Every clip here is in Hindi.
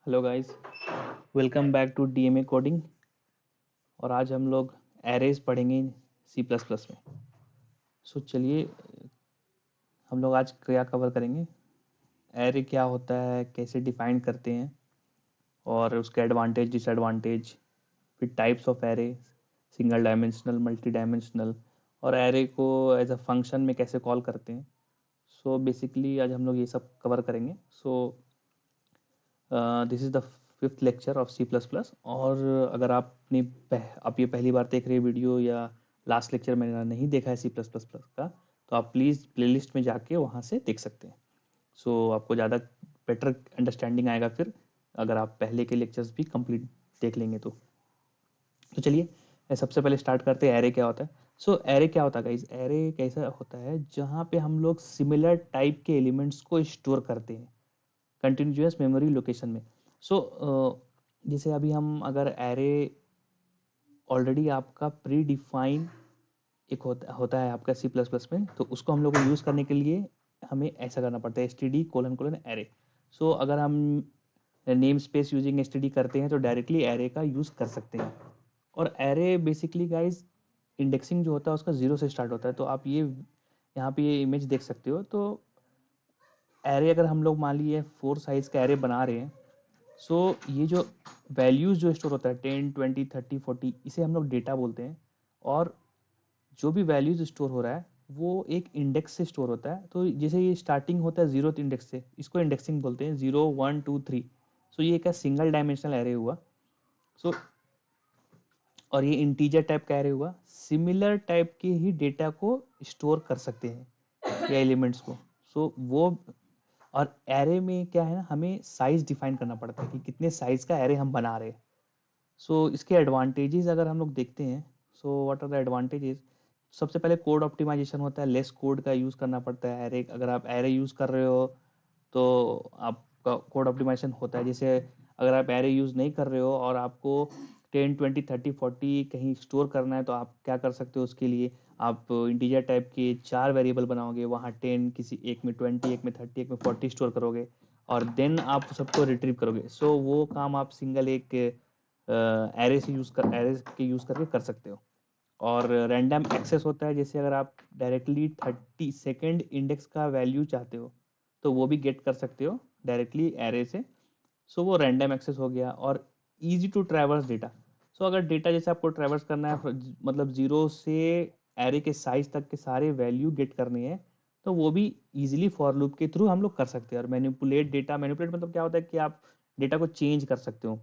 Hello guys, welcome back to DMA coding. और आज हम लोग एरेज पढ़ेंगे सी प्लस प्लस में। चलिए हम लोग आज क्या कवर करेंगे, एरे क्या होता है, कैसे डिफाइन करते हैं और उसके एडवांटेज डिसएडवांटेज, फिर types of array, single dimensional, multi dimensional, और एरे को एज अ फंक्शन में कैसे कॉल करते हैं। बेसिकली आज हम लोग ये सब कवर करेंगे। This is the fifth lecture of C plus plus. और अगर आप ये पहली बार देख रहे हैं वीडियो या लास्ट लेक्चर मैंने नहीं देखा है सी प्लस प्लस प्लस का, तो आप प्लीज़ प्लेलिस्ट में जाके वहाँ से देख सकते हैं। आपको ज़्यादा बेटर अंडरस्टैंडिंग आएगा फिर, अगर आप पहले के लेक्चर्स भी कंप्लीट देख लेंगे तो चलिए सबसे पहले स्टार्ट करते हैं एरे क्या होता है। एरे क्या होता है गाइस, एरे कैसा होता है जहाँ पे हम लोग सिमिलर टाइप के एलिमेंट्स को स्टोर करते हैं कंटिन्यूस मेमोरी लोकेशन में। सो जैसे अभी हम अगर एरे ऑलरेडी आपका प्री डिफाइन एक होता है आपका सी प्लस प्लस में, तो उसको हम लोग को यूज़ करने के लिए हमें ऐसा करना पड़ता है std::array। अगर हम नेम स्पेस यूजिंग std करते हैं तो डायरेक्टली एरे का यूज़ कर सकते हैं। और एरे बेसिकली गाइज इंडेक्सिंग जो होता है उसका जीरो से स्टार्ट होता है। तो आप ये यहाँ पे ये इमेज देख सकते हो। तो एरे अगर हम लोग मान लीजिए 4 साइज का एरे बना रहे हैं, ये जो वैल्यूज जो स्टोर होता है 10, 20, 30, 40, इसे हम लोग डेटा बोलते हैं। और जो भी वैल्यूज स्टोर हो रहा है वो एक इंडेक्स से स्टोर होता है। तो जैसे ये स्टार्टिंग होता है जीरो इंडेक्स से, इसको इंडेक्सिंग बोलते हैं, 0, 1, 2, 3। ये एक सिंगल डायमेंशनल एरे हुआ। सो और ये इंटीजर टाइप का एरे हुआ। सिमिलर टाइप के ही डेटा को स्टोर कर सकते हैं या एलिमेंट्स को। वो और एरे में क्या है ना, हमें साइज डिफाइन करना पड़ता है कि कितने साइज का एरे हम बना रहे हैं। इसके एडवांटेजेस अगर हम लोग देखते हैं, व्हाट आर द एडवांटेजेस। सबसे पहले कोड ऑप्टिमाइजेशन होता है, लेस कोड का यूज़ करना पड़ता है। एरे अगर आप एरे यूज़ कर रहे हो तो आपका कोड ऑप्टिमाइजेशन होता है। जैसे अगर आप एरे यूज़ नहीं कर रहे हो और आपको 10, 20, 30, 40 कहीं स्टोर करना है, तो आप क्या कर सकते हो, उसके लिए आप इंटीजर टाइप के 4 वेरिएबल बनाओगे। वहाँ 10 किसी एक में, 20 एक में, 30 एक में, 40 स्टोर करोगे और देन आप सबको रिट्रीव करोगे। वो काम आप सिंगल एक एरे के यूज़ करके कर सकते हो। और रैंडम एक्सेस होता है, जैसे अगर आप डायरेक्टली 32nd इंडेक्स का वैल्यू चाहते हो तो वो भी गेट कर सकते हो डायरेक्टली एरे से। वो रैंडम एक्सेस हो गया। और इजी टू ट्रैवर्स डेटा। अगर डेटा जैसे आपको ट्रैवर्स करना है, मतलब जीरो से एरे के साइज तक के सारे वैल्यू गेट करने हैं, तो वो भी इजीली फॉर लूप के थ्रू हम लोग कर सकते हैं। और मैनिपुलेट मतलब क्या होता है कि आप डेटा को चेंज कर सकते हो।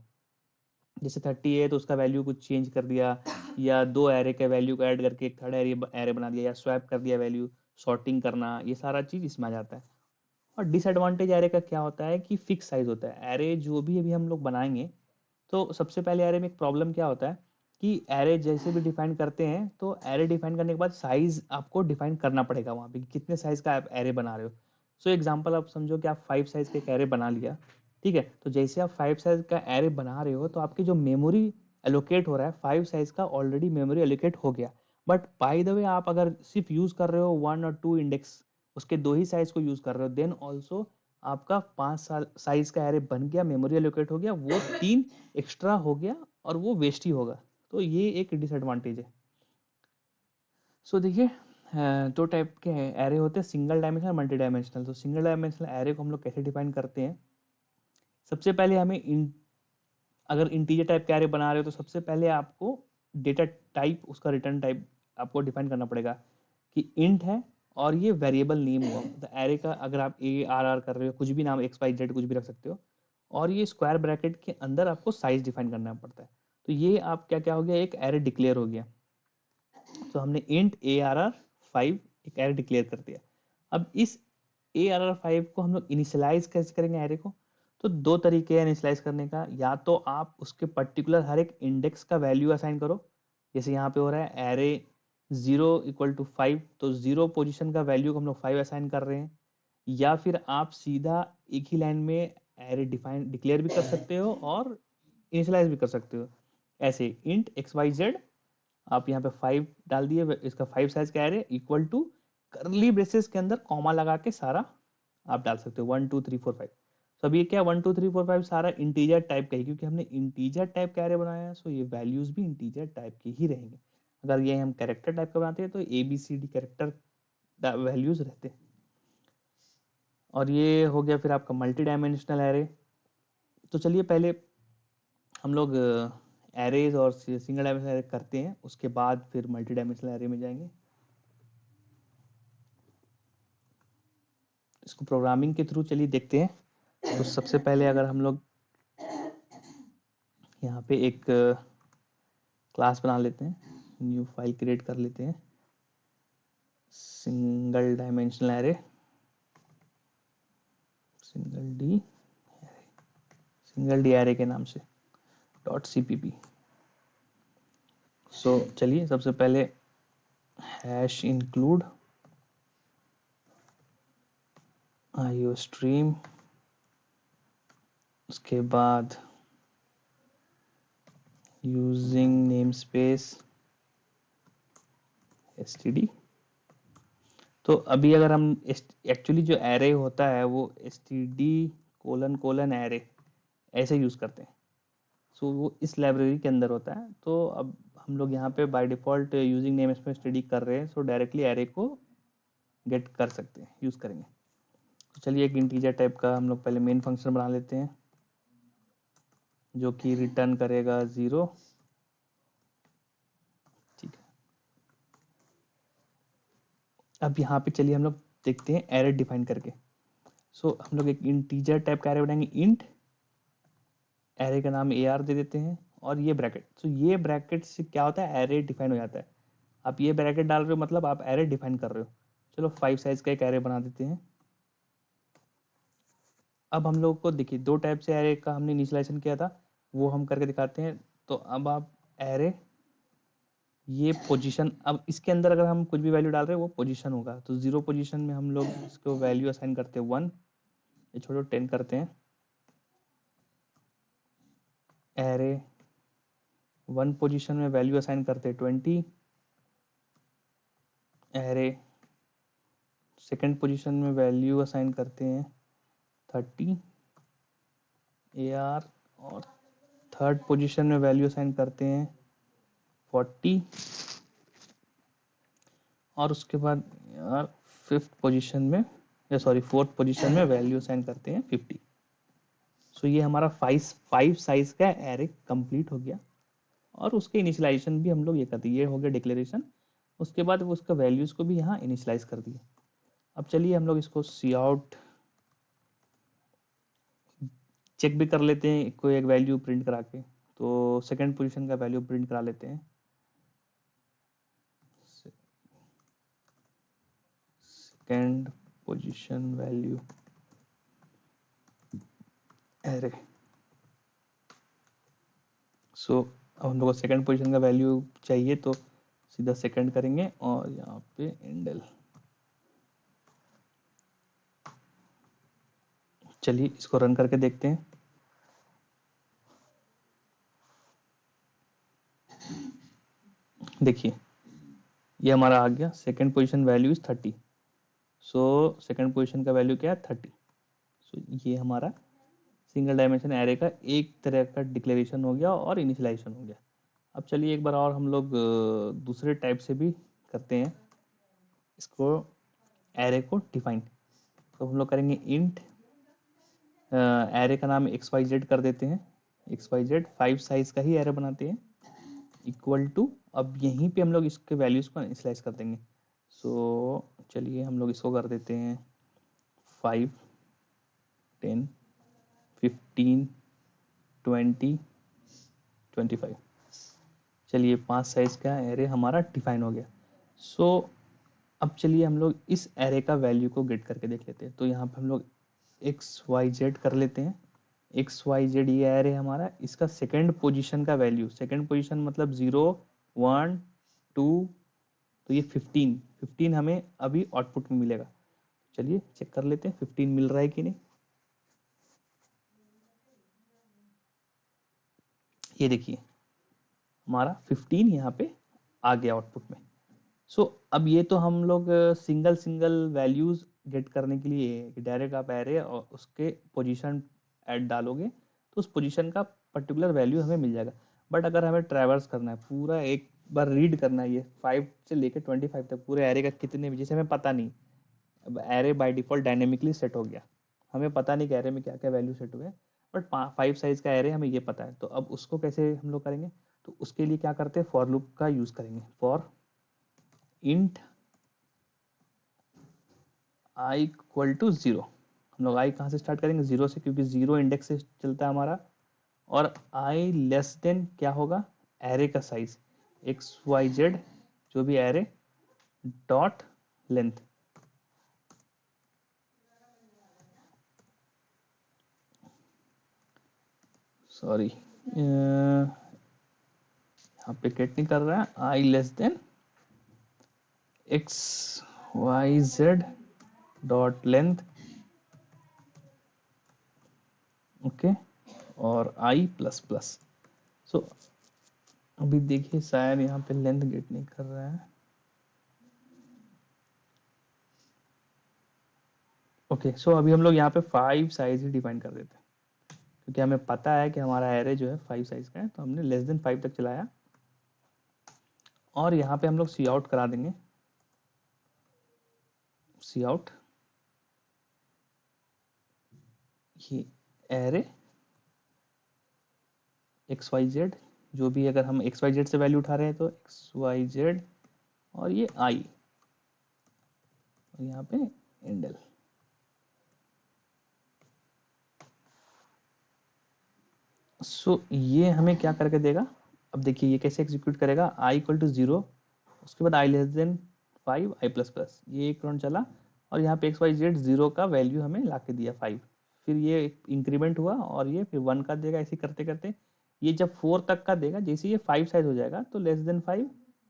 जैसे 30 है तो उसका वैल्यू कुछ चेंज कर दिया, या दो एरे के वैल्यू को ऐड करके एक थर्ड एरे बना दिया, या स्वैप कर दिया वैल्यू, सॉर्टिंग करना, ये सारा चीज़ इसमें आ जाता है। और डिसएडवांटेज एरे का क्या होता है कि फिक्स साइज होता है। एरे जो भी अभी हम लोग बनाएंगे, तो सबसे पहले एरे में एक प्रॉब्लम क्या होता है कि एरे जैसे भी डिफाइन करते हैं, तो एरे डिफाइन करने के बाद साइज आपको डिफाइन करना पड़ेगा वहाँ पे कि कितने साइज का आप एरे बना रहे हो। एग्जांपल आप समझो कि आप 5 साइज का एक एरे बना लिया, ठीक है। तो जैसे आप 5 साइज का एरे बना रहे हो, तो आपकी जो मेमोरी एलोकेट हो रहा है 5 साइज का ऑलरेडी मेमोरी एलोकेट हो गया। बट बाय द वे आप अगर सिर्फ यूज कर रहे हो 1 और 2 इंडेक्स, उसके दो ही साइज को यूज कर रहे हो, देन ऑल्सो आपका 5 साइज का एरे बन गया, मेमोरी एलोकेट हो गया, वो 3 एक्स्ट्रा हो गया और वो वेस्ट ही होगा। तो ये एक डिसएडवांटेज है। देखिए दो टाइप के एरे होते हैं, single dimensional, multi dimensional. Single dimensional array को हम लोग कैसे डिफाइन करते हैं। सबसे पहले अगर इंटीजर टाइप का एरे बना रहे हो, तो सबसे पहले आपको डेटा टाइप, उसका रिटर्न टाइप आपको डिफाइन करना पड़ेगा कि इंट है और ये वेरिएबल नेम हुआ। तो एरे का अगर आप ARR कर रहे हो, कुछ भी नाम XYZ कुछ भी रख सकते हो। और ये स्क्वायर ब्रैकेट के अंदर आपको साइज डिफाइन करना पड़ता है। तो ये आप क्या क्या हो गया, एक एरे डिक्लेयर हो गया। हमने इंट ARR5 एक एरे डिक्लेयर कर दिया। अब इस ARR5 को हम लोग इनिशियलाइज कैसे करेंगे एरे को। तो दो तरीके हैं इनिशियलाइज करने का। या तो आप उसके पर्टिकुलर हर एक इंडेक्स का वैल्यू असाइन करो, जैसे यहाँ पे हो रहा है एरे 0 = 5, तो 0 पोजीशन का वैल्यू को हम लोग 5 असाइन कर रहे हैं। या फिर आप सीधा एक ही लाइन में एरे डिक्लेयर भी कर सकते हो और इनिशियलाइज भी कर सकते हो। ऐसे इंट XYZ आप यहाँ पे 5 डाल दिए, इसका 5 साइज का array equal to, curly braces के अंदर कॉमा लगा के सारा आप डाल सकते हो 1, 2, 3, 4, 5। तो अब ये क्या 1 2 3 4 5 सारा इंटीजर टाइप का है, क्योंकि हमने इंटीजर टाइप का एरे बनाया है, सो ये वैल्यूज भी इंटीजर टाइप के ही रहेंगे। अगर ये हम कैरेक्टर टाइप का बनाते हैं तो ABCD कैरेक्टर वैल्यूज रहते हैं। और ये हो गया फिर आपका मल्टी डायमेंशनल एरे। तो चलिए पहले हम लोग एरेज और सिंगल डायमेंशनल एरे करते हैं, उसके बाद फिर मल्टी डायमेंशनल एरे में जाएंगे। इसको प्रोग्रामिंग के थ्रू चलिए देखते हैं। तो सबसे पहले अगर हम लोग यहाँ पे एक क्लास बना लेते हैं, न्यू फाइल क्रिएट कर लेते हैं, single dimensional array, single D array के नाम से .cpp। सो चलिए सबसे पहले हैश इंक्लूड IOStream, उसके बाद यूजिंग नेम स्पेस std। तो अभी अगर हम एक्चुअली जो एरे होता है वो std : एरे ऐसे यूज करते हैं, सो वो इस लाइब्रेरी के अंदर होता है। तो अब हम लोग यहाँ पे by default using name space std कर रहे हैं, सो डायरेक्टली एरे को गेट कर सकते हैं, यूज करेंगे। तो चलिए एक इंटीजर टाइप का हम लोग पहले मेन फंक्शन बना लेते हैं, जो कि रिटर्न करेगा 0। ठीक है, अब यहाँ पे चलिए हम लोग देखते हैं एरे डिफाइन करके। सो हम लोग एक इंटीजर टाइप का एरे बनाएंगे, इंट, एरे का नाम AR दे देते हैं, और ये ब्रैकेट। तो ये ब्रैकेट से क्या होता है, एरे डिफाइन हो जाता है। आप ये ब्रैकेट डाल रहे हो मतलब आप एरे डिफाइन कर रहे हो। चलो 5 साइज का एक एरे बना देते हैं। अब हम लोग को देखिए दो टाइप से एरे का हमने इनिशियलाइजेशन किया था, वो हम करके दिखाते हैं। तो अब आप एरे ये पोजीशन, अब इसके अंदर अगर हम कुछ भी वैल्यू डाल रहे हैं वो पोजीशन होगा। तो 0 पोजीशन में हम लोग इसको वैल्यू असाइन करते हैं 1, ये छोड़ो 10 करते हैं। एरे 1 पोजीशन में वैल्यू असाइन करते हैं 20। एरे सेकंड पोजीशन में वैल्यू असाइन करते हैं 30 AR, और थर्ड पोजीशन में वैल्यू असाइन करते हैं 40, और उसके बाद यार फिफ्थ पोजीशन में, या सॉरी फोर्थ पोजीशन में वैल्यू असाइन करते हैं 50। सो ये हमारा 5 साइज का एरे कंप्लीट हो गया, और उसके इनिशियलाइजेशन भी हम लोग ये कर दिए, ये हो गया डिक्लेरेशन। उसके बाद वो उसका वैल्यूज को भी यहाँ इनिशियलाइज कर दिए। अब चलिए हम लोग इसको सी आउट चेक भी कर लेते हैं, कोई एक वैल्यू प्रिंट करा के। तो सेकंड पोजीशन का वैल्यू प्रिंट करा लेते हैं, सेकंड पोजीशन वैल्यू एरे। सो अब हम लोग को सेकंड पोजीशन का वैल्यू चाहिए, तो सीधा सेकंड करेंगे और यहाँ पे एंडल। चलिए इसको रन करके देखते हैं। देखिए ये हमारा आ गया, second position value is 30। So second position का वैल्यू क्या है 30। सो ये हमारा सिंगल डायमेंशन एरे का एक तरह का डिक्लेरेशन हो गया और इनिशियलाइजेशन हो गया। अब चलिए एक बार और हम लोग दूसरे टाइप से भी करते हैं इसको, एरे को डिफाइन। तो हम लोग करेंगे इंट, एरे का नाम XYZ कर देते हैं, XYZ 5 साइज का ही एरे बनाते हैं, इक्वल टू, अब यहीं पे हम लोग इसके वैल्यूज को इनिशियलाइज कर देंगे। सो चलिए हम लोग इसको कर देते हैं 5 10 15 20 25। चलिए 5 साइज का एरे हमारा डिफाइन हो गया। सो अब चलिए हम लोग इस एरे का वैल्यू को गेट करके देख लेते हैं। तो यहाँ पे हम लोग XYZ कर लेते हैं, XYZ ये एरे हमारा, इसका सेकंड पोजीशन का वैल्यू, सेकंड पोजीशन मतलब 0 1 2, तो ये 15 हमें अभी आउटपुट में मिलेगा। चलिए चेक कर लेते हैं 15 मिल रहा है कि नहीं। ये देखिए हमारा 15 यहाँ पे आ गया आउटपुट में। सो अब ये तो हम लोग सिंगल सिंगल वैल्यूज गेट करने के लिए ये है कि डायरेक्ट आप एरे और उसके पोजीशन ऐड डालोगे तो उस पोजीशन का पर्टिकुलर वैल्यू हमें मिल जाएगा। बट अगर हमें ट्रैवर्स करना है, पूरा एक बार रीड करना है, ये 5 से लेकर 25 तक पूरे एरे का कितने भी, जैसे हमें पता नहीं, अब array by default dynamically set हो गया, हमें पता नहीं कि एरे में क्या क्या वैल्यू सेट हुए, बट 5 साइज का एरे हमें ये पता है। तो अब उसको कैसे हम लोग करेंगे, तो उसके लिए क्या करते हैं, फॉर लूप का यूज करेंगे। For int i equal to 0, हम लोग आई कहाँ से स्टार्ट करेंगे, 0 से, क्योंकि 0 इंडेक्स से चलता है हमारा। और आई लेस देन क्या होगा, एरे का साइज XYZ जो भी एरे डॉट लेंथ। सॉरी, यहाँ पे गेट नहीं कर रहा है, I less than XYZ dot length, okay, और आई प्लस प्लस। सो अभी देखिए शायद यहाँ पे लेंथ गेट नहीं कर रहा है। ओके, सो अभी हम लोग यहाँ पे 5 साइज ही डिफाइन कर देते हैं, क्योंकि हमें पता है कि हमारा एरे जो है 5 साइज का है, तो हमने लेस देन 5 तक चलाया। और यहाँ पे हम लोग सी आउट करा देंगे, सी आउट ये एरे XYZ जो भी, अगर हम XYZ से वैल्यू उठा रहे हैं तो XYZ, और ये आई, और यहाँ पे इंडल। सो ये हमें क्या करके देगा, अब देखिए ये कैसे एग्जीक्यूट करेगा, आई इक्वल टू 0, उसके बाद आई less than 5, i plus plus, ये एक राउंड चला, और यहाँ पे XYZ 0 का वैल्यू हमें ला के दिया 5, फिर ये इंक्रीमेंट हुआ और ये फिर 1 का देगा, ऐसे करते करते ये जब 4 तक का देगा, जैसे ये 5 साइज हो जाएगा तो लेस देन 5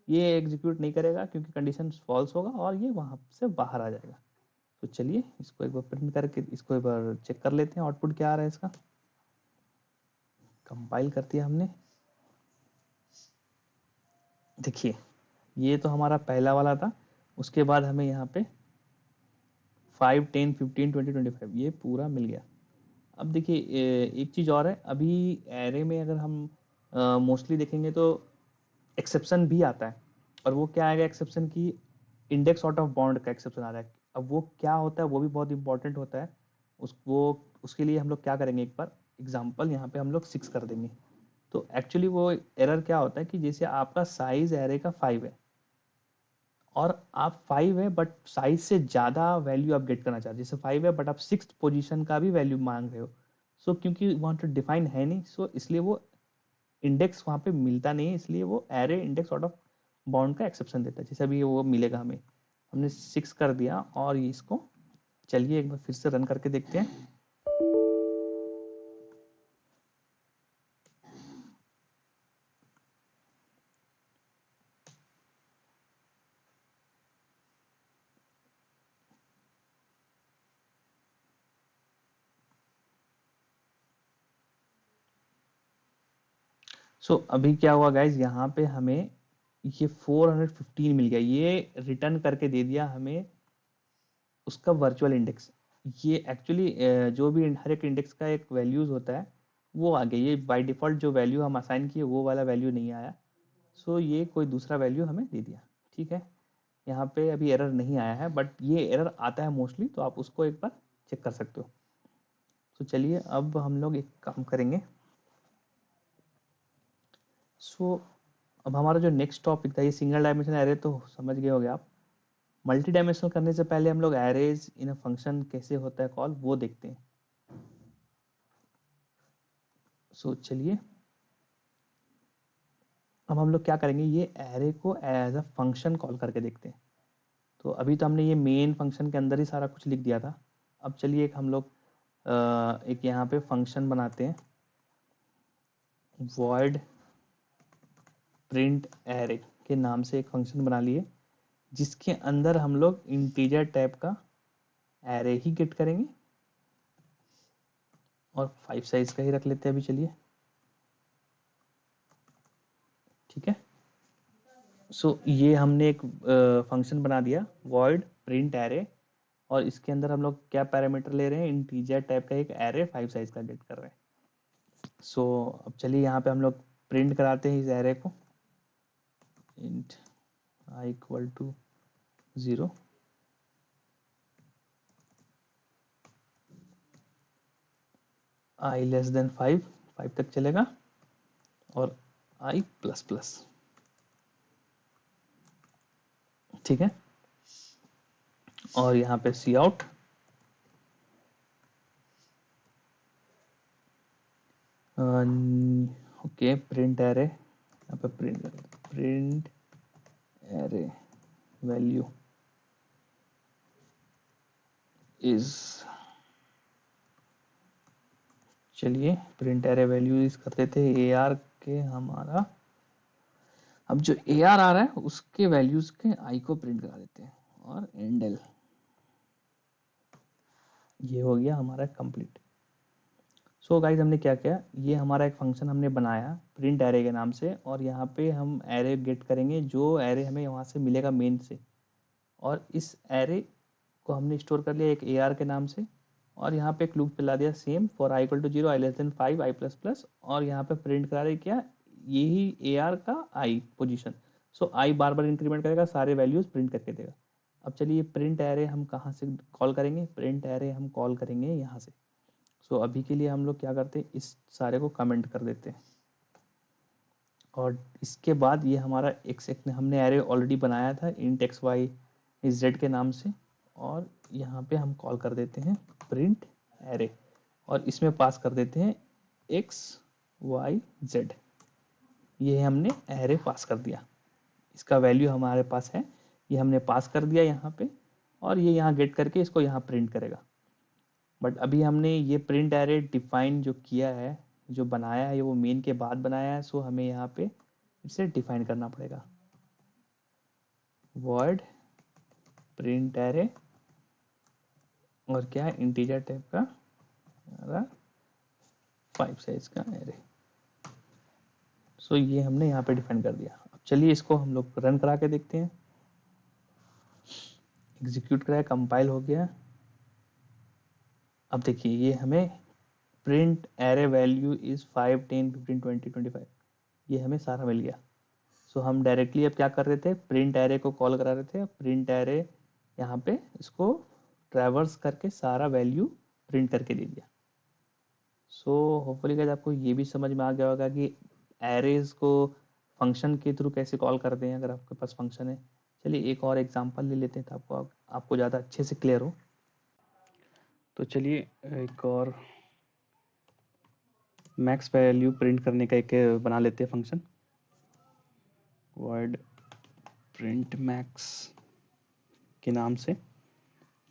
ये एग्जीक्यूट नहीं करेगा क्योंकि कंडीशन फॉल्स होगा और ये वहां से बाहर आ जाएगा। तो चलिए इसको एक बार प्रिंट करके इसको एक बार चेक कर लेते हैं आउटपुट क्या आ रहा है इसका। कंपाइल कर दिया हमने, देखिए ये तो हमारा पहला वाला था, उसके बाद हमें यहाँ पे 5, 10, 15, 20, 25 ये पूरा मिल गया। अब देखिए एक चीज़ और है, अभी एरे में अगर हम मोस्टली देखेंगे तो एक्सेप्शन भी आता है, और वो क्या आएगा एक्सेप्शन की, इंडेक्स आउट ऑफ बाउंड का एक्सेप्शन आ रहा है। अब वो क्या होता है, वो भी बहुत इंपॉर्टेंट होता है, उसके लिए हम लोग क्या करेंगे, एक बार एग्जांपल यहाँ पे हम लोग 6 कर देंगे। तो एक्चुअली वो एरर क्या होता है कि जैसे आपका साइज एरे का 5 है और आप 5 है बट साइज से ज़्यादा वैल्यू आप गेट करना चाहते हैं, जैसे 5 है बट आप 6th पोजीशन का भी वैल्यू मांग रहे हो। सो क्योंकि वहाँ तो डिफाइन है नहीं, सो इसलिए वो इंडेक्स वहाँ पे मिलता नहीं है, इसलिए वो array index out of bound का एक्सेप्शन देता है। जैसे अभी वो मिलेगा हमें, हमने 6 कर दिया, और इसको चलिए एक बार फिर से रन करके देखते हैं। सो अभी क्या हुआ गाइज, यहाँ पे हमें ये 415 मिल गया, ये रिटर्न करके दे दिया हमें उसका वर्चुअल इंडेक्स। ये एक्चुअली जो भी हर एक इंडेक्स का एक वैल्यूज होता है वो आ गया, ये बाय डिफॉल्ट जो वैल्यू हम असाइन किए वो वाला वैल्यू नहीं आया। सो ये कोई दूसरा वैल्यू हमें दे दिया, ठीक है। यहाँ पे अभी एरर नहीं आया है, बट ये एरर आता है मोस्टली, तो आप उसको एक बार चेक कर सकते हो। तो चलिए अब हम लोग एक काम करेंगे। सो अब हमारा जो नेक्स्ट टॉपिक था, ये सिंगल डायमेंशन एरे तो समझ गए होंगे आप। मल्टी डायमेंशनल करने से पहले हम लोग एरेज इन अ फंक्शन कैसे होता है कॉल, वो देखते हैं। सो चलिए अब हम लोग क्या करेंगे, ये एरे को एज अ फंक्शन कॉल करके देखते हैं। तो अभी तो हमने ये मेन फंक्शन के अंदर ही सारा कुछ लिख दिया था। अब चलिए एक हम लोग एक यहाँ पे फंक्शन बनाते हैं, void प्रिंट एरे के नाम से एक फंक्शन बना लिए, जिसके अंदर हम लोग इंटीजर टाइप का एरे ही गेट करेंगे, और 5 साइज का ही रख लेते हैं अभी, चलिए ठीक है। सो ये हमने एक फंक्शन बना दिया void प्रिंट एरे, और इसके अंदर हम लोग क्या पैरामीटर ले रहे हैं, इंटीजर टाइप का एक एरे 5 साइज का गेट कर रहे हैं। सो अब चलिए यहाँ पे हम लोग प्रिंट कराते हैं इस एरे को, int i equal to 0, i less than 5 तक चलेगा, और i प्लस प्लस, ठीक है। और यहाँ पे सी आउट, ओके, प्रिंट एरे, यहाँ पे प्रिंट एरे वैल्यू इज, चलिए प्रिंट एरे वैल्यू इज करते थे ए आर के हमारा, अब जो ए आर आ रहा है उसके वैल्यूज के आई को प्रिंट करा देते हैं, और एंडल, ये हो गया हमारा कंप्लीट। सो गाइज हमने क्या किया, ये हमारा एक फंक्शन हमने बनाया प्रिंट एरे के नाम से, और यहाँ पे हम एरे गेट करेंगे जो एरे हमें वहाँ से मिलेगा मेन से, और इस एरे को हमने स्टोर कर लिया एक ए आर के नाम से, और यहाँ पे एक लूप चला दिया same for i equal to 0, i less than 5, i plus plus, और यहाँ पे प्रिंट करा रहे क्या, यही ए आर का आई पोजीशन। सो आई बार बार इंक्रीमेंट करेगा, सारे वैल्यूज प्रिंट करके देगा। अब चलिए प्रिंट एरे हम कहाँ से कॉल करेंगे, प्रिंट एरे हम कॉल करेंगे यहाँ से। सो अभी के लिए हम लोग क्या करते हैं, इस सारे को कमेंट कर देते हैं, और इसके बाद ये हमारा एक्स हमने एरे ऑलरेडी बनाया था इंट एक्स वाई जेड के नाम से, और यहाँ पे हम कॉल कर देते हैं प्रिंट एरे, और इसमें पास कर देते हैं एक्स वाई जेड, ये हमने एरे पास कर दिया, इसका वैल्यू हमारे पास है, ये हमने पास कर दिया यहाँ पे, और ये यहाँ गेट करके इसको यहाँ प्रिंट करेगा। बट अभी हमने ये प्रिंट एरे डिफाइन जो किया है, जो बनाया है, वो मेन के बाद बनाया है, सो हमें यहाँ पे इसे डिफाइन करना पड़ेगा, वर्ड प्रिंट एरे, और क्या है, इंटीजर टाइप का हमारा 5 साइज का एरे। सो ये हमने यहाँ पे डिफाइन कर दिया। अब चलिए इसको हम लोग रन करा के देखते हैं, एग्जीक्यूट कराया, कंपाइल हो गया। अब देखिए ये हमें प्रिंट एरे वैल्यू इज 5, 10, 15, 20, 25, ये हमें सारा मिल गया। सो हम डायरेक्टली अब क्या कर रहे थे, प्रिंट एरे को कॉल करा रहे थे, प्रिंट एरे यहाँ पे इसको ट्रैवर्स करके सारा वैल्यू प्रिंट करके दे दिया। सो होपफुली गाइस आपको ये भी समझ में आ गया होगा कि एरेज को फंक्शन के थ्रू कैसे कॉल करते हैं अगर आपके पास फंक्शन है। चलिए एक और एग्जांपल ले लेते हैं तो आपको ज़्यादा अच्छे से क्लियर हो। तो चलिए एक और मैक्स वैल्यू प्रिंट करने का एक बना लेते हैं फंक्शन, वर्ड प्रिंट मैक्स के नाम से,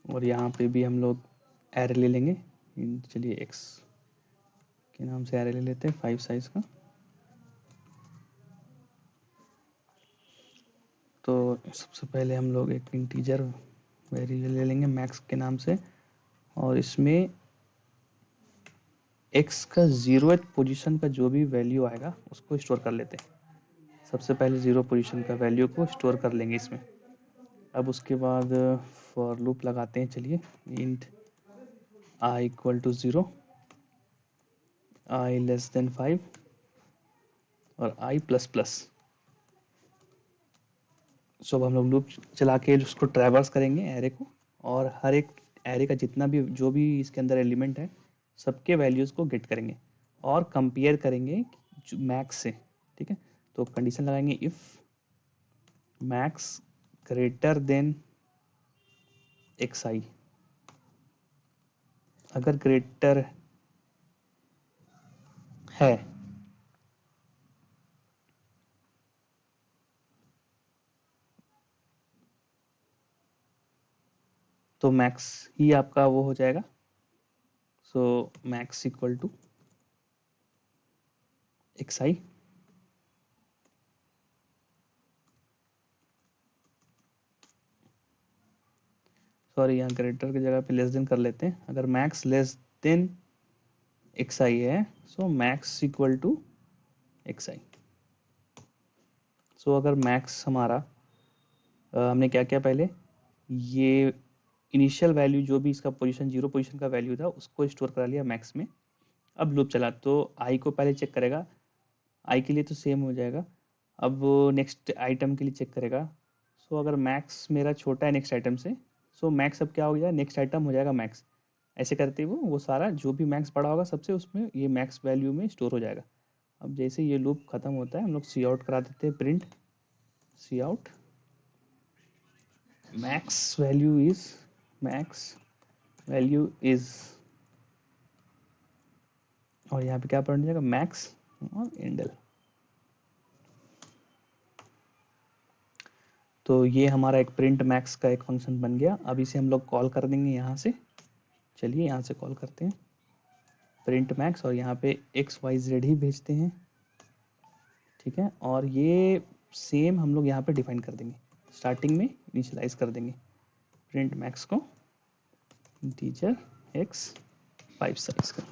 और यहाँ पे भी हम लोग एरे ले लेंगे, चलिए एक्स के नाम से एरे ले लेते हैं 5 साइज का। तो सबसे पहले हम लोग एक इंटीजर वेरिएबल ले लेंगे मैक्स के नाम से, और इसमें एक्स का 0th पोजीशन का जो भी वैल्यू आएगा उसको स्टोर कर लेते हैं। सबसे पहले 0 पोजीशन का वैल्यू को स्टोर कर लेंगे इसमें। अब उसके बाद फॉर लूप लगाते हैं, चलिए int i equal to 0, i less than 5, और आई प्लस प्लस। सो अब हम लोग लूप चला के उसको ट्रैवर्स करेंगे एरे को, और हर एक एरे का जितना भी जो भी इसके अंदर एलिमेंट है सबके वैल्यूज़ को गेट करेंगे और कंपेयर करेंगे मैक्स से, ठीक है। तो कंडीशन लगाएंगे if max greater than x I, अगर ग्रेटर है तो मैक्स ही आपका वो हो जाएगा। So max equal to x i, sorry यहाँ ग्रेटर की जगह पे लेस देन कर लेते हैं। अगर max less than x i है so max equal to x i. So अगर मैक्स हमारा हमने क्या किया पहले, ये इनिशियल वैल्यू जो भी इसका पोजीशन 0 पोजीशन का वैल्यू था उसको स्टोर करा लिया मैक्स में। अब लूप चला तो आई को पहले चेक करेगा, आई के लिए तो सेम हो जाएगा। अब नेक्स्ट आइटम के लिए चेक करेगा। सो अगर मैक्स मेरा छोटा है नेक्स्ट आइटम से, सो मैक्स अब क्या हो गया, नेक्स्ट आइटम हो जाएगा मैक्स। ऐसे करते हुए वो सारा जो भी मैक्स बड़ा होगा सबसे, उसमें ये मैक्स वैल्यू में स्टोर हो जाएगा। अब जैसे ये लूप खत्म होता है हम लोग सी आउट करा देते हैं, print C out max value is, max value is, और यहाँ पे क्या प्रिंट हो जाएगा, मैक्स और इंडल। तो ये हमारा एक प्रिंट मैक्स का एक फंक्शन बन गया। अब इसे हम लोग कॉल कर देंगे यहाँ से। चलिए यहाँ से कॉल करते हैं प्रिंट मैक्स, और यहाँ पे एक्स वाई जेड ही भेजते हैं, ठीक है। और ये सेम हम लोग यहाँ पे डिफाइन कर देंगे, स्टार्टिंग में इनिशियलाइज कर देंगे प्रिंट मैक्स को इंटीजर एक्स 5 साइज का।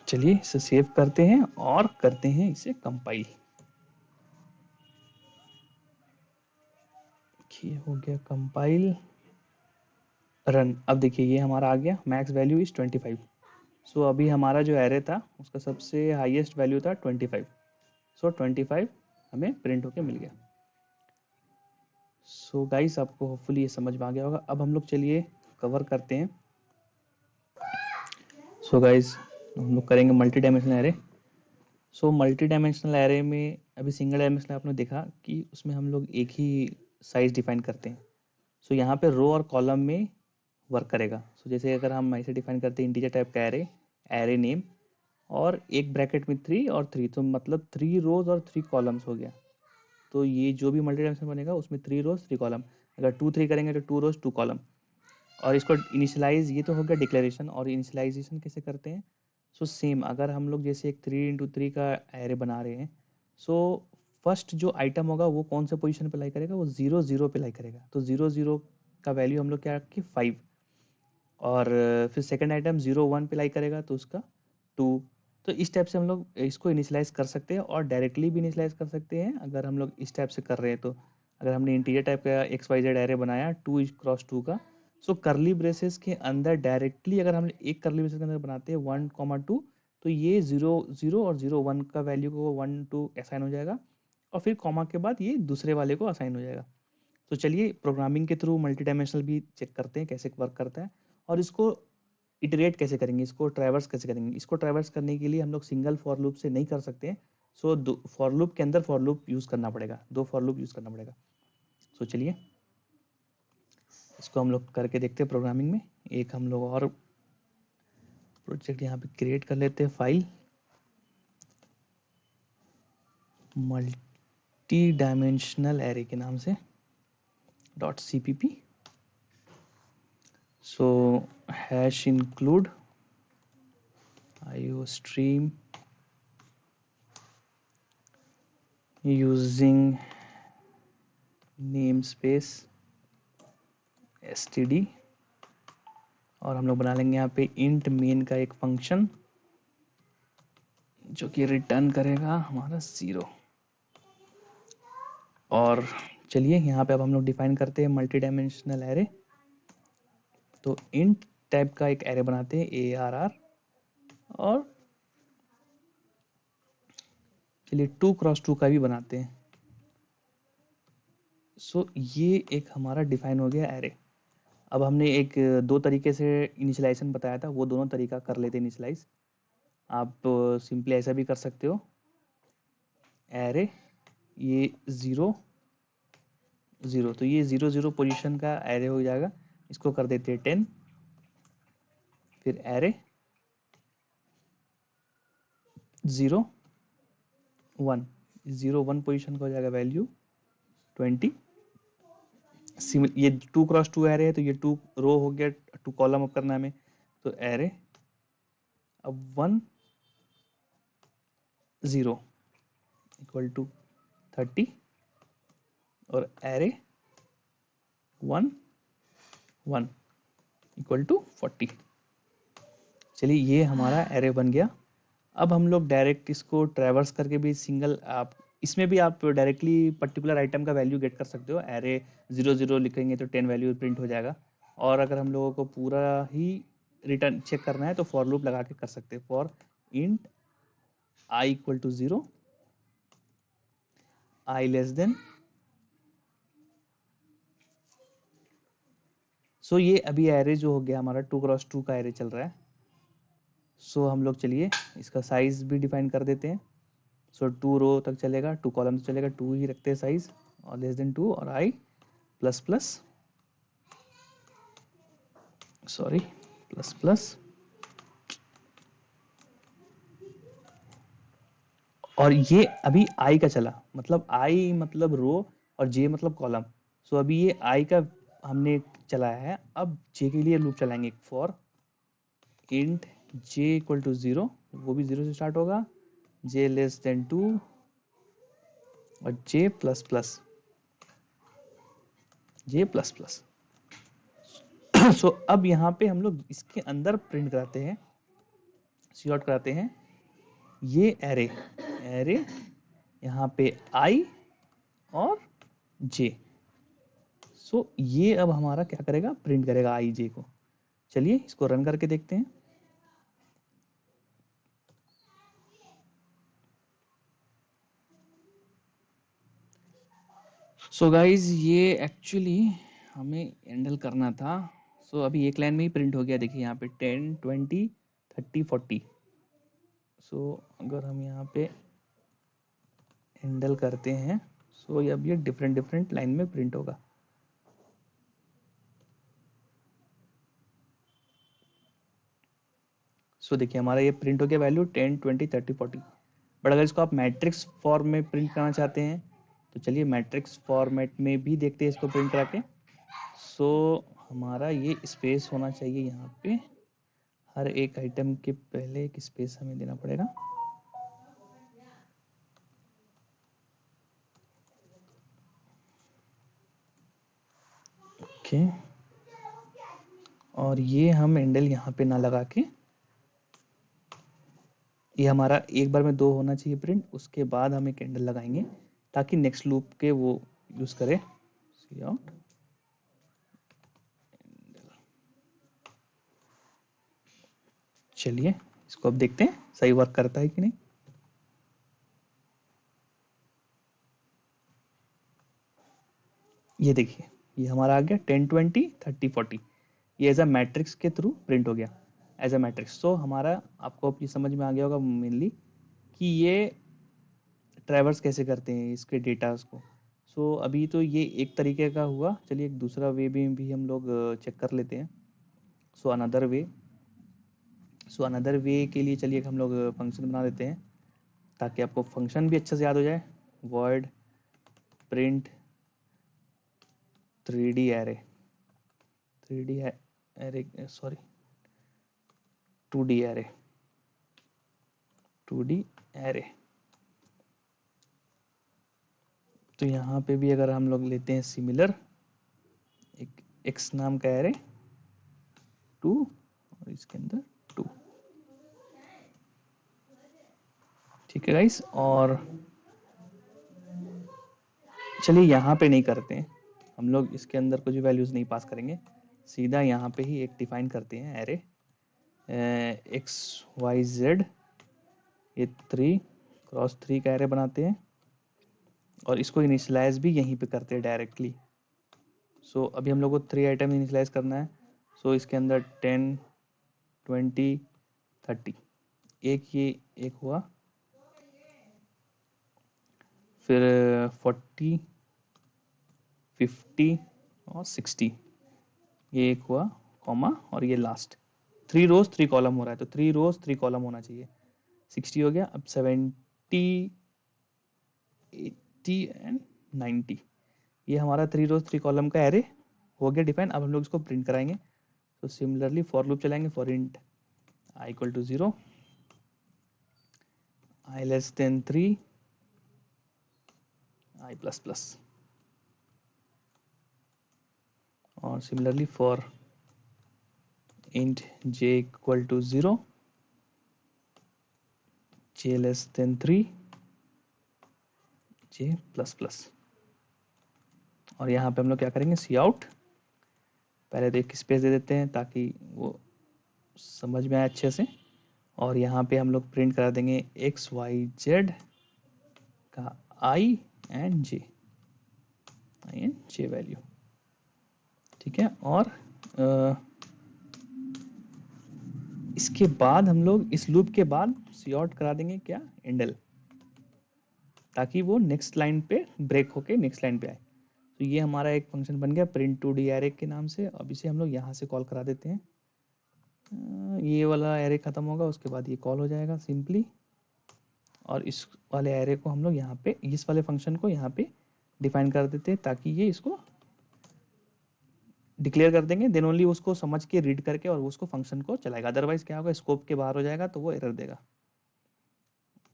चलिए इसे सेव करते हैं और करते हैं इसे कंपाइल। ये हो गया कंपाइल, रन। अब देखिए ये हमारा आ गया, मैक्स वैल्यू इज 25। सो अभी हमारा जो एरे था उसका सबसे हाईएस्ट वैल्यू था 25। सो 25 हमें प्रिंट होके मिल गया। सो गाइस आपको होपफुली ये समझ में आ गया होगा। अब हम लोग चलिए कवर करते हैं। सो गाइस हम लोग करेंगे multi dimensional array. So multi dimensional array में अभी सिंगल डायमेंशनल आपने देखा कि उसमें हम लोग एक ही साइज डिफाइन करते हैं। सो यहाँ पे रो और कॉलम में वर्क करेगा। सो जैसे अगर हम ऐसे डिफाइन करते हैं इंटीजर टाइप का एरे, एरे नेम और एक ब्रैकेट में 3 और 3, तो मतलब 3 रोज और 3 कॉलम्स हो गया। तो ये जो भी मल्टी डायमेंशनल बनेगा उसमें 3 रोज 3 कॉलम। अगर 2 3 करेंगे तो 2 रोज 2 कॉलम। और इसको इनिशियलाइज, ये तो हो गया डिक्लेरेशन। और इनिशियलाइजेशन कैसे करते हैं, सो सेम अगर हम लोग जैसे एक 3x3 का एरे बना रहे हैं, सो फर्स्ट जो आइटम होगा वो कौन से पोजीशन पे लाई करेगा, वो 0 0 पे लाई करेगा। तो 0 0 का वैल्यू हम लोग क्या रखे 5। और फिर सेकंड आइटम 0 1 पे लाई करेगा तो उसका 2। तो इस टाइप से हम लोग इसको इनिशियलाइज कर सकते हैं और डायरेक्टली भी इनिशियलाइज कर सकते हैं अगर हम लोग इस टाइप से कर रहे हैं। तो अगर हमने इंटीजर टाइप का XYZ एरे बनाया 2x2 का, सो करली ब्रेसेस के अंदर डायरेक्टली अगर हम एक करली ब्रेसेस के अंदर बनाते हैं 1, 2, तो ये 0 0 और 0 1 का वैल्यू को 1 2 असाइन हो जाएगा, और फिर कॉमा के बाद ये दूसरे वाले को असाइन हो जाएगा। तो चलिए प्रोग्रामिंग के थ्रू मल्टी डायमेंशनल भी चेक करते हैं कैसे वर्क करता है, और इसको इटरेट कैसे करेंगे, इसको ट्रैवर्स कैसे करेंगे। इसको ट्रैवर्स करने के लिए हम लोग सिंगल फॉर लूप से नहीं कर सकते हैं। सो दो फॉर लूप के अंदर फॉर लूप यूज करना पड़ेगा, 2 फॉर लूप यूज करना पड़ेगा। सो चलिए इसको हम लोग करके देखते हैं प्रोग्रामिंग में। एक हम लोग और प्रोजेक्ट यहाँ पे क्रिएट कर लेते हैं, फाइल मल्टी डायमेंशनल एरे के नाम से .cpp। So hash include IOStream using namespace std, और हम लोग बना लेंगे यहाँ पे int main का एक फंक्शन जो कि रिटर्न करेगा हमारा 0। और चलिए यहाँ पे अब हम लोग डिफाइन करते हैं मल्टी डायमेंशनल एरे। तो int टाइप का एक एरे बनाते हैं ARR, और चलिए 2x2 का भी बनाते हैं। सो ये एक हमारा डिफाइन हो गया एरे। अब हमने एक 2 तरीके से इनिशियलाइजेशन बताया था, वो दोनों तरीका कर लेते हैं इनिशियलाइज। आप सिंपली ऐसा भी कर सकते हो, एरे ये 0 0, तो ये 0 0 पोजीशन का एरे हो जाएगा। इसको कर देते हैं 10। फिर एरे 0 1, 0 1 पोजीशन का हो जाएगा वैल्यू 20। ये 2x2 एरे है तो ये 2 रो हो गया, 2 कॉलम अप करना है हमें। तो एरे अब 1 0 इक्वल टू 30, और एरे 1 1 इक्वल टू 40। चलिए ये हमारा एरे बन गया। अब हम लोग डायरेक्ट इसको ट्रैवर्स करके भी सिंगल आप इसमें भी आप डायरेक्टली पर्टिकुलर आइटम का वैल्यू गेट कर सकते हो। एरे 0 0 लिखेंगे तो 10 वैल्यू प्रिंट हो जाएगा। और अगर हम लोगों को पूरा ही रिटर्न चेक करना है तो फॉर लूप लगा के कर सकते हैं। For int i equal to 0, i less than, so ये अभी एरे जो हो गया हमारा 2x2 का एरे चल रहा है। सो हम लोग चलिए इसका साइज भी डिफाइन कर देते हैं। सो 2 रो तक चलेगा, 2 कॉलम चलेगा, 2 ही रखते हैं साइज, और लेस देन 2 और i plus plus, sorry plus plus, और ये अभी i का चला, मतलब i मतलब रो और j मतलब कॉलम। सो अभी ये i का हमने चलाया है। अब j के लिए लूप चलाएंगे, for int j equal to 0, वो भी 0 से स्टार्ट होगा, j लेस देन 2 और j plus plus, j plus plus. So अब यहाँ पे हम लोग इसके अंदर प्रिंट कराते हैं, सी आउट कराते हैं ये एरे, एरे यहाँ पे i और j। सो ये अब हमारा क्या करेगा, प्रिंट करेगा i j को। चलिए इसको रन करके देखते हैं। सो गाइज ये एक्चुअली हमें हैंडल करना था। सो अभी एक लाइन में ही प्रिंट हो गया, देखिए यहाँ पे 10 20 30 40। सो अगर हम यहाँ पे हैंडल करते हैं, सो अब ये डिफरेंट डिफरेंट लाइन में प्रिंट होगा। सो देखिए हमारा ये प्रिंट हो गया वैल्यू 10 20 30 40। बट अगर इसको आप मैट्रिक्स फॉर्म में प्रिंट करना चाहते हैं तो चलिए मैट्रिक्स फॉर्मेट में भी देखते हैं इसको प्रिंट करा के। सो हमारा ये स्पेस होना चाहिए यहाँ पे, हर एक आइटम के पहले एक स्पेस हमें देना पड़ेगा। ओके, और ये हम हैंडल यहाँ पे ना लगा के, ये हमारा एक बार में 2 होना चाहिए प्रिंट, उसके बाद हम एक हैंडल लगाएंगे ताकि नेक्स्ट लूप के वो यूज करे। सी आउट, चलिए इसको अब देखते हैं सही वर्क करता है कि नहीं। ये देखिए ये हमारा आ गया 10 20 30 40, ये एज अ मैट्रिक्स के थ्रू प्रिंट हो गया एज अ मैट्रिक्स। तो हमारा आपको अब ये समझ में आ गया होगा मेनली कि ये ट्रैवर्स कैसे करते हैं इसके डेटास को। सो अभी तो ये एक तरीके का हुआ, चलिए एक दूसरा वे भी हम लोग चेक कर लेते हैं। So another way, so another way के लिए चलिए हम लोग फंक्शन बना देते हैं ताकि आपको फंक्शन भी अच्छे से याद हो जाए। void print 3D array, 3D array, sorry 2D array, 2D array। तो यहाँ पे भी अगर हम लोग लेते हैं सिमिलर एक x नाम का एरे 2 और इसके अंदर 2, ठीक है गाइस। और चलिए यहाँ पे नहीं करते हैं हम लोग, इसके अंदर कुछ वैल्यूज नहीं पास करेंगे, सीधा यहाँ पे ही एक डिफाइन करते हैं एरे एक्स वाई जेड, ये 3x3 का एरे बनाते हैं और इसको इनिशियलाइज भी यहीं पे करते हैं डायरेक्टली। सो अभी हम लोग को 3 आइटम इनिशियलाइज करना है। सो इसके अंदर 10 20 30, एक ये एक हुआ, फिर 40 50 और 60, ये एक हुआ कॉमा, और ये लास्ट 3 रोज 3 कॉलम हो रहा है तो 3 रोज 3 कॉलम होना चाहिए। 60 हो गया, अब 70 80 एंड 90, ये हमारा 3 रोज 3 कॉलम का एरे हो गया डिफाइन। अब हम लोग इसको प्रिंट कराएंगे। तो सिमिलरली फॉर लूप चलाएंगे, for int i equal to 0, i less than 3, i plus plus, और similarly for int j equal to 0, j less than 3, j plus plus. और यहाँ पे हम लोग क्या करेंगे, सी आउट, पहले तो एक स्पेस दे देते हैं ताकि वो समझ में आए अच्छे से। और यहाँ पे हम लोग प्रिंट करा देंगे एक्स वाई जेड का आई एंड जे वैल्यू, ठीक है। और इसके बाद हम लोग इस लूप के बाद सी आउट करा देंगे क्या, इंडल, ताकि वो नेक्स्ट लाइन पे ब्रेक होके नेक्स्ट लाइन पे आए। तो ये हमारा एक फंक्शन बन गया प्रिंट टू डी एरे के नाम से। अब इसे हम लोग यहाँ से कॉल करा देते हैं। ये वाला एरे खत्म होगा, उसके बाद ये कॉल हो जाएगा सिंपली। और इस वाले एरे को हम लोग यहाँ पे, इस वाले फंक्शन को यहाँ पे डिफाइन कर देते हैं ताकि ये इसको डिक्लेयर कर देंगे, देन ओनली उसको समझ के रीड करके और उसको फंक्शन को चलाएगा। अदरवाइज क्या होगा, स्कोप के बाहर हो जाएगा तो वो एरर देगा।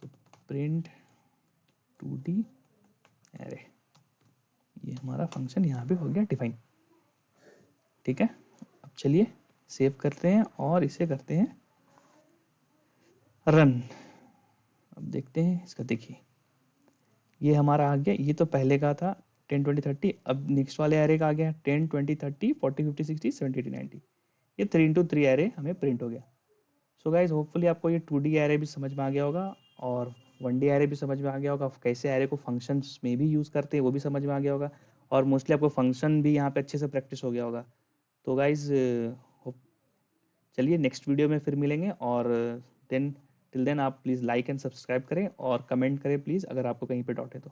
तो प्रिंट 2D एरे, ये हमारा फंक्शन यहाँ पे हो गया डिफाइन, ठीक है। अब चलिए सेव करते हैं और इसे करते हैं रन। अब देखते हैं इसका, देखिए ये हमारा आ गया। ये तो पहले का था 10 20 30, अब नेक्स्ट वाले एरे का आ गया 10 20 30 40 50 60 70 80 90। ये 3x3 एरे हमें प्रिंट हो गया। सो गाइज होपफुली आपको ये 2D एरे भी समझ में आ गया होगा और 1D एरे भी समझ में आ गया होगा। कैसे एरे को फंक्शंस में भी यूज़ करते हैं वो भी समझ में आ गया होगा। और मोस्टली आपको फंक्शन भी यहाँ पे अच्छे से प्रैक्टिस हो गया होगा। तो गाइज चलिए नेक्स्ट वीडियो में फिर मिलेंगे। और देन टिल देन आप प्लीज़ लाइक एंड सब्सक्राइब करें और कमेंट करें प्लीज़, अगर आपको कहीं पे डाउट है तो।